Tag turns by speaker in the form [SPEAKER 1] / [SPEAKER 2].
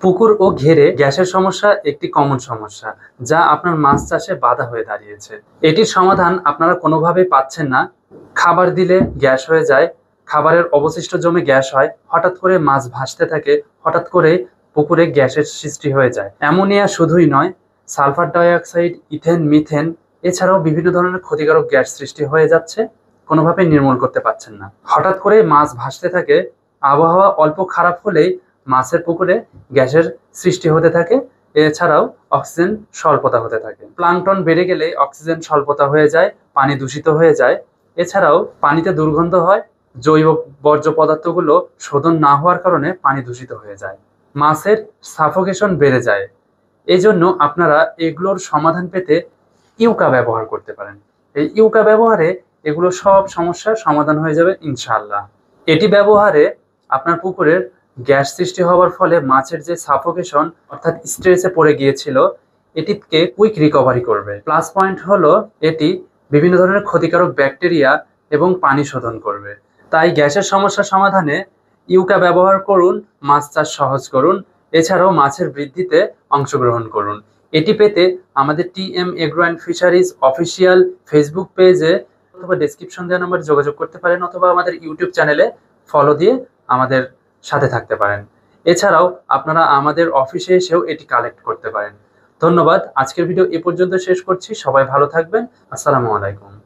[SPEAKER 1] পুকুর ও ঘেরে গ্যাসের সমস্যা একটি কমন সমস্যা, যা আপনার মাছ চাষে বাধা হয়ে দাঁড়িয়েছে। এটির সমাধান আপনারা কোনোভাবেই পাচ্ছেন না। খাবার দিলে গ্যাস হয়ে যায়, খাবারের অবশিষ্ট জমে গ্যাস হয়, হঠাৎ করে মাছ ভাসতে থাকে, হঠাৎ করে পুকুরে গ্যাসের সৃষ্টি হয়ে যায়। অ্যামোনিয়া শুধুই নয়, সালফার ডাইঅক্সাইড, ইথেন, মিথেন এছাড়াও বিভিন্ন ধরনের ক্ষতিকারক গ্যাস সৃষ্টি হয়ে যাচ্ছে, কোনোভাবে নির্মূল করতে পারছেন না। হঠাৎ করে মাছ ভাসতে থাকে, আবহাওয়া অল্প খারাপ হলেই মাছের পুকুরে গ্যাসের সৃষ্টি হতে থাকে। এছাড়াও অক্সিজেন স্বল্পতা হতে থাকে। প্লাঙ্কটন বেড়ে গেলে অক্সিজেন স্বল্পতা হয়ে যায়, পানি দূষিত হয়ে যায়। এছাড়াও পানিতে দুর্গন্ধ হয়, জৈব বর্জ্য পদার্থগুলো শোধন না হওয়ার কারণে পানি দূষিত হয়ে যায়, মাছের সাফোকেশন বেড়ে যায়। এই জন্য আপনারা এগুলোর সমাধান পেতে ইউকা ব্যবহার করতে পারেন। এই ইউকা ব্যবহারে এগুলো সব সমস্যার সমাধান হয়ে যাবে ইনশাআল্লাহ। এটি ব্যবহারে আপনার পুকুরের গ্যাস সৃষ্টি হওয়ার ফলে মাছের যে সাফোকেশন অর্থাৎ স্ট্রেসে পড়ে গিয়েছিল, এটিকে কুইক রিকভারি করবে। প্লাস পয়েন্ট হলো এটি বিভিন্ন ধরনের ক্ষতিকারক ব্যাকটেরিয়া এবং পানি শোধন করবে। তাই গ্যাসের সমস্যা সমাধানে ইউকা ব্যবহার করুন, মাছ চাষ সহজ করুন। এছাড়াও মাছের বৃদ্ধিতে অংশগ্রহণ করুন। এটি পেতে আমাদের TM agro and fisheries official Facebook পেজে অথবা ডেসক্রিপশন দেওয়া নাম্বারে যোগাযোগ করতে পারেন, অথবা আমাদের ইউটিউব চ্যানেলে ফলো দিয়ে আমাদের সাথে থাকতে পারেন। এছাড়াও আপনারা আমাদের অফিসে এসেও এটি কালেক্ট করতে পারেন। ধন্যবাদ। আজকের ভিডিও এ পর্যন্ত শেষ করছি। সবাই ভালো থাকবেন। আসসালামু আলাইকুম।